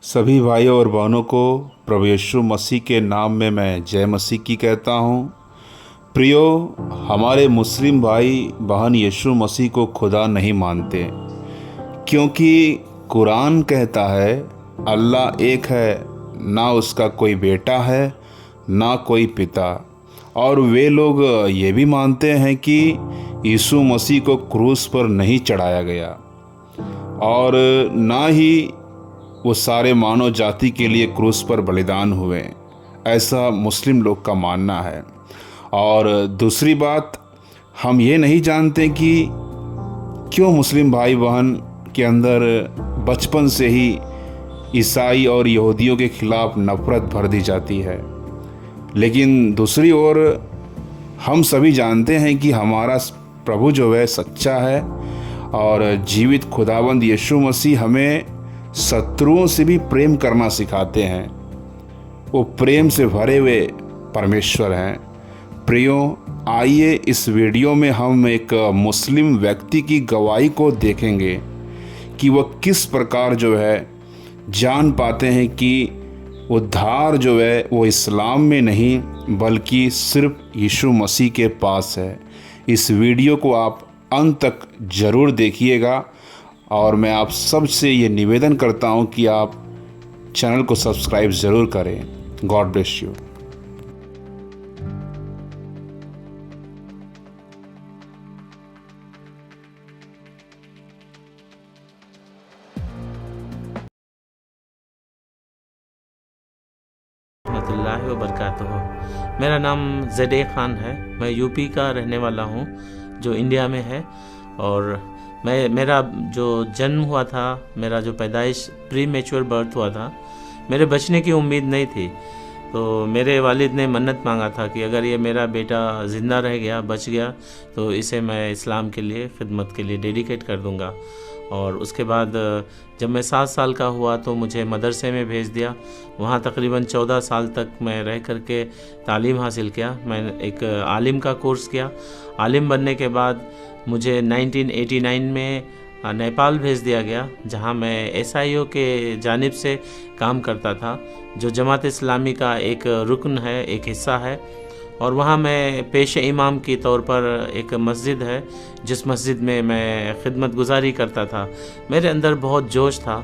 सभी भाइयों और बहनों को प्रभु यीशु मसीह के नाम में मैं जय मसीह की कहता हूँ। प्रियो, हमारे मुस्लिम भाई बहन यीशु मसीह को खुदा नहीं मानते, क्योंकि कुरान कहता है अल्लाह एक है, ना उसका कोई बेटा है ना कोई पिता। और वे लोग ये भी मानते हैं कि यीशु मसीह को क्रूस पर नहीं चढ़ाया गया और ना ही वो सारे मानव जाति के लिए क्रूस पर बलिदान हुए, ऐसा मुस्लिम लोग का मानना है। और दूसरी बात, हम ये नहीं जानते कि क्यों मुस्लिम भाई बहन के अंदर बचपन से ही ईसाई और यहूदियों के खिलाफ नफ़रत भर दी जाती है। लेकिन दूसरी ओर हम सभी जानते हैं कि हमारा प्रभु जो है सच्चा है और जीवित खुदावंद यीशु मसीह हमें शत्रुओं से भी प्रेम करना सिखाते हैं। वो प्रेम से भरे हुए परमेश्वर हैं। प्रियो, आइए इस वीडियो में हम एक मुस्लिम व्यक्ति की गवाही को देखेंगे कि वह किस प्रकार जो है जान पाते हैं कि उद्धार जो है वो इस्लाम में नहीं बल्कि सिर्फ यीशु मसीह के पास है। इस वीडियो को आप अंत तक ज़रूर देखिएगा और मैं आप सबसे ये निवेदन करता हूँ कि आप चैनल को सब्सक्राइब ज़रूर करें। God bless you. रहमतुल्लाहि व बरकातुहू। मेरा नाम ज़ैदे खान है। मैं यूपी का रहने वाला हूँ जो इंडिया में है। और मेरा जो जन्म हुआ था, मेरा जो पैदाइश प्री मैच्योर बर्थ हुआ था, मेरे बचने की उम्मीद नहीं थी। तो मेरे वालिद ने मन्नत मांगा था कि अगर ये मेरा बेटा ज़िंदा रह गया, बच गया, तो इसे मैं इस्लाम के लिए खिदमत के लिए डेडिकेट कर दूंगा। और उसके बाद जब मैं 7 साल का हुआ तो मुझे मदरसे में भेज दिया। वहाँ तकरीबन 14 साल तक मैं रह कर के तालीम हासिल किया। मैं एक आलिम का कोर्स किया। आलिम बनने के बाद मुझे 1989 में नेपाल भेज दिया गया, जहाँ मैं SIO के जानिब से काम करता था, जो जमात इस्लामी का एक रुकन है, एक हिस्सा है। और वहाँ मैं पेश इमाम की तौर पर एक मस्जिद है, जिस मस्जिद में मैं खिदमत गुजारी करता था। मेरे अंदर बहुत जोश था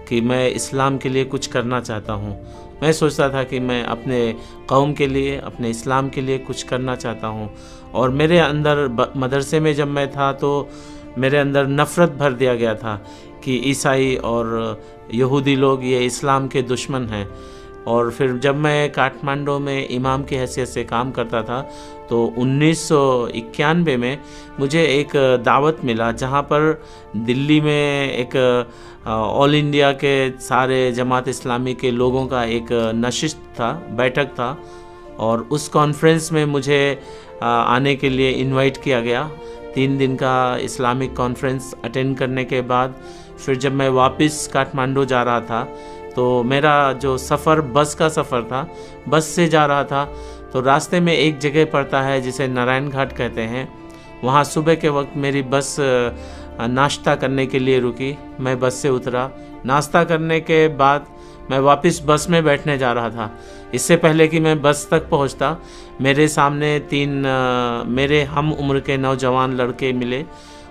कि मैं इस्लाम के लिए कुछ करना चाहता हूँ। मैं सोचता था कि मैं अपने कौम के लिए, अपने इस्लाम के लिए कुछ करना चाहता हूँ। और मेरे अंदर मदरसे में जब मैं था तो मेरे अंदर नफ़रत भर दिया गया था कि ईसाई और यहूदी लोग ये इस्लाम के दुश्मन हैं। और फिर जब मैं काठमांडू में इमाम की हैसियत से काम करता था तो 1991 में मुझे एक दावत मिला, जहाँ पर दिल्ली में एक ऑल इंडिया के सारे जमात इस्लामी के लोगों का एक नशिस्त था, बैठक था। और उस कॉन्फ्रेंस में मुझे आने के लिए इनवाइट किया गया। 3 दिन का इस्लामिक कॉन्फ्रेंस अटेंड करने के बाद फिर जब मैं वापस काठमांडू जा रहा था तो मेरा जो सफ़र बस का सफ़र था, बस से जा रहा था, तो रास्ते में एक जगह पड़ता है जिसे नारायण घाट कहते हैं। वहाँ सुबह के वक्त मेरी बस नाश्ता करने के लिए रुकी। मैं बस से उतरा। नाश्ता करने के बाद मैं वापस बस में बैठने जा रहा था। इससे पहले कि मैं बस तक पहुंचता, मेरे सामने 3 मेरे हम उम्र के नौजवान लड़के मिले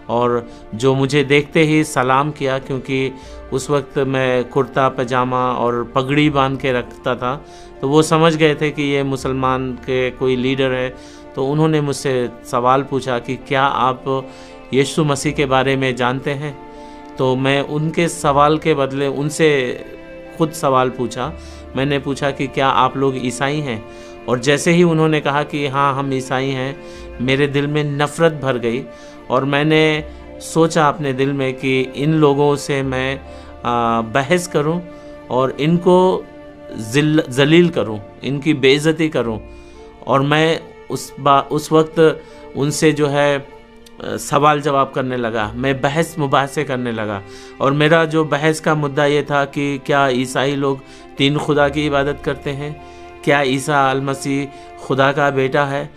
और जो मुझे देखते ही सलाम किया, क्योंकि उस वक्त मैं कुर्ता पजामा और पगड़ी बांध के रखता था। तो वो समझ गए थे कि ये मुसलमान के कोई लीडर है। तो उन्होंने मुझसे सवाल पूछा कि क्या आप यीशु मसीह के बारे में जानते हैं? तो मैं उनके सवाल के बदले उनसे खुद सवाल पूछा। मैंने पूछा कि क्या आप लोग ईसाई हैं? और जैसे ही उन्होंने कहा कि हाँ हम ईसाई हैं, मेरे दिल में नफ़रत भर गई। और मैंने सोचा अपने दिल में कि इन लोगों से मैं बहस करूं और इनको जलील करूं, इनकी बेइज्जती करूं। और मैं उस वक्त उनसे जो है सवाल जवाब करने लगा, मैं बहस मुबाहसे करने लगा। और मेरा जो बहस का मुद्दा ये था कि क्या ईसाई लोग 3 खुदा की इबादत करते हैं? क्या ईसा अल मसीह खुदा का बेटा है?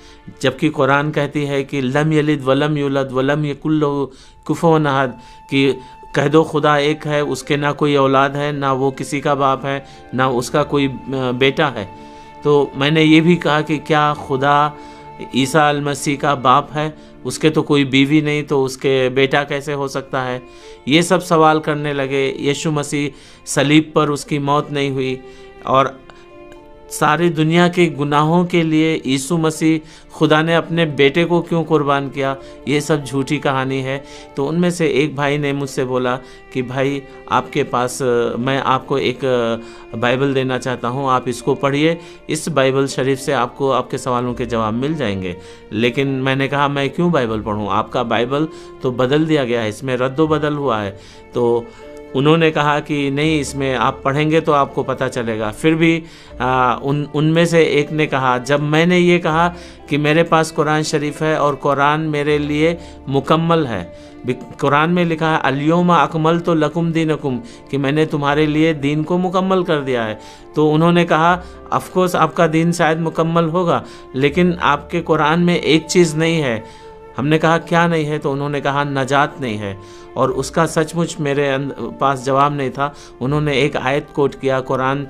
जबकि कुरान कहती है कि लम यलिद वलम यूलद वलम यकुल लहू कुफुवन अहद, कि कह दो खुदा एक है, उसके ना कोई औलाद है, ना वो किसी का बाप है, ना उसका कोई बेटा है। तो मैंने ये भी कहा कि क्या खुदा ईसा अल मसीह का बाप है? उसके तो कोई बीवी नहीं, तो उसके बेटा कैसे हो सकता है? ये सब सवाल करने लगे। यीशु मसीह सलीब पर उसकी मौत नहीं हुई, और सारी दुनिया के गुनाहों के लिए यीशु मसीह खुदा ने अपने बेटे को क्यों कुर्बान किया? ये सब झूठी कहानी है। तो उनमें से एक भाई ने मुझसे बोला कि भाई आपके पास मैं आपको एक बाइबल देना चाहता हूँ, आप इसको पढ़िए, इस बाइबल शरीफ से आपको आपके सवालों के जवाब मिल जाएंगे। लेकिन मैंने कहा मैं क्यों बाइबल पढ़ूँ, आपका बाइबल तो बदल दिया गया है, इसमें रद्दो बदल हुआ है। तो उन्होंने कहा कि नहीं, इसमें आप पढ़ेंगे तो आपको पता चलेगा। फिर भी उनमें से एक ने कहा, जब मैंने ये कहा कि मेरे पास कुरान शरीफ है और कुरान मेरे लिए मुकम्मल है, कुरान में लिखा है अल-यौमा अकमलतु लकुम दीनकुम, कि मैंने तुम्हारे लिए दीन को मुकम्मल कर दिया है। तो उन्होंने कहा ऑफकोर्स आपका दीन शायद मुकम्मल होगा, लेकिन आपके कुरान में एक चीज़ नहीं है। हमने कहा क्या नहीं है? तो उन्होंने कहा नजात नहीं है। और उसका सचमुच मेरे पास जवाब नहीं था। उन्होंने एक आयत कोट किया कुरान,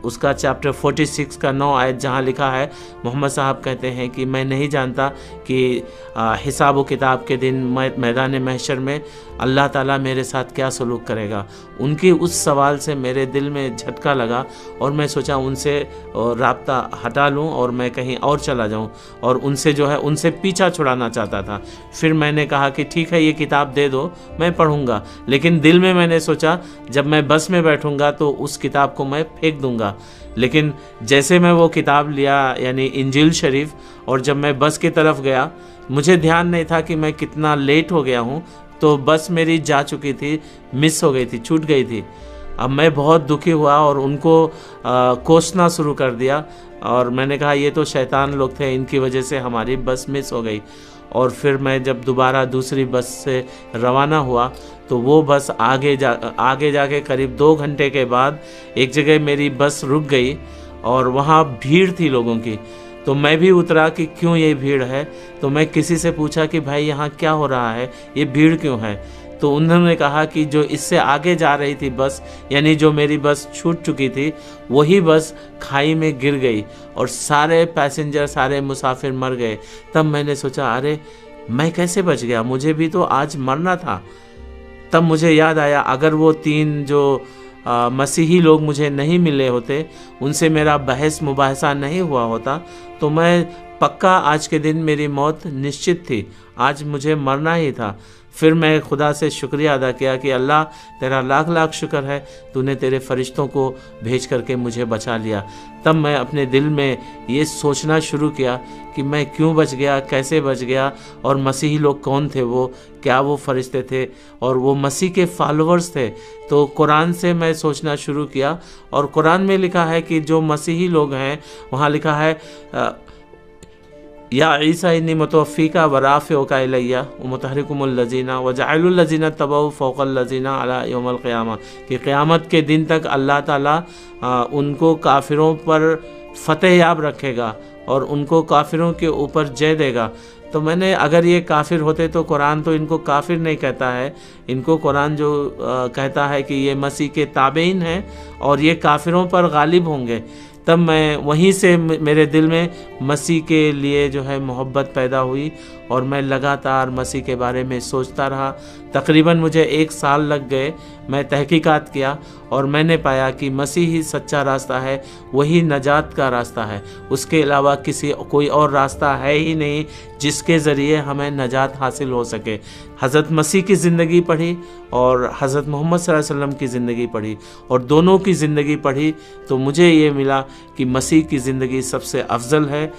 उसका चैप्टर 46 का 9 आयत, जहाँ लिखा है, मोहम्मद साहब कहते हैं कि मैं नहीं जानता कि हिसाब व किताब के दिन मैदान महशर में अल्लाह ताला मेरे साथ क्या सलूक करेगा। उनकी उस सवाल से मेरे दिल में झटका लगा और मैं सोचा उनसे राब्ता हटा लूं और मैं कहीं और चला जाऊं, और उनसे जो है उनसे पीछा छुड़ाना चाहता था। फिर मैंने कहा कि ठीक है, ये किताब दे दो, मैं पढ़ूंगा। लेकिन दिल में मैंने सोचा जब मैं बस में बैठूंगा तो उस किताब को मैं फेंक दूंगा। लेकिन जैसे मैं वो किताब लिया, यानी इंजील शरीफ, और जब मैं बस की तरफ गया, मुझे ध्यान नहीं था कि मैं कितना लेट हो गया हूँ। तो बस मेरी जा चुकी थी, मिस हो गई थी, छूट गई थी। अब मैं बहुत दुखी हुआ और उनको कोसना शुरू कर दिया, और मैंने कहा ये तो शैतान लोग थे, इनकी वजह से हमारी बस मिस हो गई। और फिर मैं जब दोबारा दूसरी बस से रवाना हुआ तो वो बस आगे जाके करीब 2 घंटे के बाद एक जगह मेरी बस रुक गई और वहाँ भीड़ थी लोगों की। तो मैं भी उतरा कि क्यों ये भीड़ है। तो मैं किसी से पूछा कि भाई यहाँ क्या हो रहा है, ये भीड़ क्यों है? तो उन्होंने कहा कि जो इससे आगे जा रही थी बस, यानी जो मेरी बस छूट चुकी थी, वही बस खाई में गिर गई और सारे पैसेंजर, सारे मुसाफिर मर गए। तब मैंने सोचा अरे मैं कैसे बच गया, मुझे भी तो आज मरना था। तब मुझे याद आया अगर वो 3 जो मसीही लोग मुझे नहीं मिले होते, उनसे मेरा बहस मुबाहसा नहीं हुआ होता, तो मैं पक्का आज के दिन मेरी मौत निश्चित थी, आज मुझे मरना ही था। फिर मैं खुदा से शुक्रिया अदा किया कि अल्लाह तेरा लाख लाख शुक्र है, तूने तेरे फरिश्तों को भेज करके मुझे बचा लिया। तब मैं अपने दिल में ये सोचना शुरू किया कि मैं क्यों बच गया, कैसे बच गया, और मसीही लोग कौन थे, वो क्या वो फरिश्ते थे और वो मसीह के फॉलोअर्स थे। तो कुरान से मैं सोचना शुरू किया, और कुरान में लिखा है कि जो मसीही लोग हैं, वहाँ लिखा है या ईसा इन्नी मुतवफ़्फ़ीका व राफ़िउका इलैया व मुतहरिकुमुल लज़ीना व जाइलुल लज़ीना तबऊ फ़ौक़ल लज़ीना अला यौमिल क़ियामा, कि क़यामत के दिन तक अल्लाह ताला उनको काफिरों पर फ़तेह याब रखेगा और उनको काफिरों के ऊपर जय देगा। तो मैंने, अगर ये काफिर होते तो कुरान तो इनको काफिर नहीं कहता है, इनको कुरान जो कहता है कि ये मसीह के ताबेइन हैं और ये काफिरों पर गालिब होंगे। तब मैं वहीं से मेरे दिल में मसीह के लिए जो है मोहब्बत पैदा हुई और मैं लगातार मसीह के बारे में सोचता रहा। तकरीबन मुझे 1 साल लग गए। मैं तहकीकात किया और मैंने पाया कि मसीह ही सच्चा रास्ता है, वही नजात का रास्ता है, उसके अलावा कोई और रास्ता है ही नहीं जिसके ज़रिए हमें नजात हासिल हो सके। हज़रत मसीह की ज़िंदगी पढ़ी और हज़रत मोहम्मद सल्लल्लाहु अलैहि वसल्लम की ज़िंदगी पढ़ी, और दोनों की ज़िंदगी पढ़ी तो मुझे ये मिला कि मसीह की ज़िंदगी सबसे अफजल है।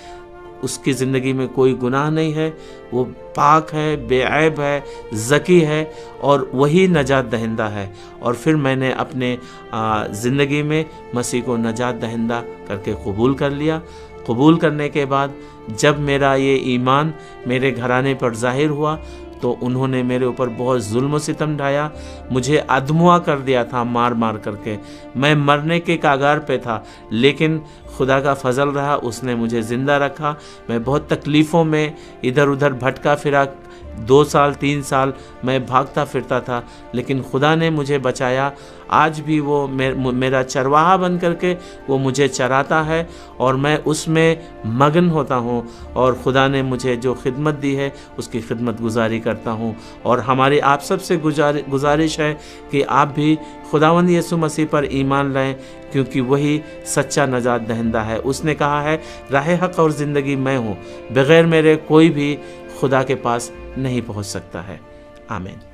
उसकी ज़िंदगी में कोई गुनाह नहीं है, वो पाक है, बेऐब है, ज़की है और वही नजात दहिंदा है। और फिर मैंने अपने ज़िंदगी में मसीह को नजात दहिंदा करके कबूल कर लिया। कबूल करने के बाद जब मेरा ये ईमान मेरे घराने पर ज़ाहिर हुआ तो उन्होंने मेरे ऊपर बहुत जुल्म सितम ढाया, मुझे अधमुआ कर दिया था मार मार करके। मैं मरने के कागार पे था, लेकिन खुदा का फजल रहा, उसने मुझे ज़िंदा रखा। मैं बहुत तकलीफ़ों में इधर उधर भटका फिरा 2 साल 3 साल मैं भागता फिरता था, लेकिन खुदा ने मुझे बचाया। आज भी वो मेरा चरवाहा बन करके वो मुझे चराता है और मैं उसमें मगन होता हूँ, और खुदा ने मुझे जो खिदमत दी है उसकी खिदमत गुजारी करता हूँ। और हमारी आप सबसे गुजारिश है कि आप भी खुदावंद यीशु मसीह पर ईमान लाएं, क्योंकि वही सच्चा नजात दहिंदा है। उसने कहा है, राह हक और ज़िंदगी मैं हूँ, बग़ैर मेरे कोई भी खुदा के पास नहीं पहुँच सकता है। आमीन।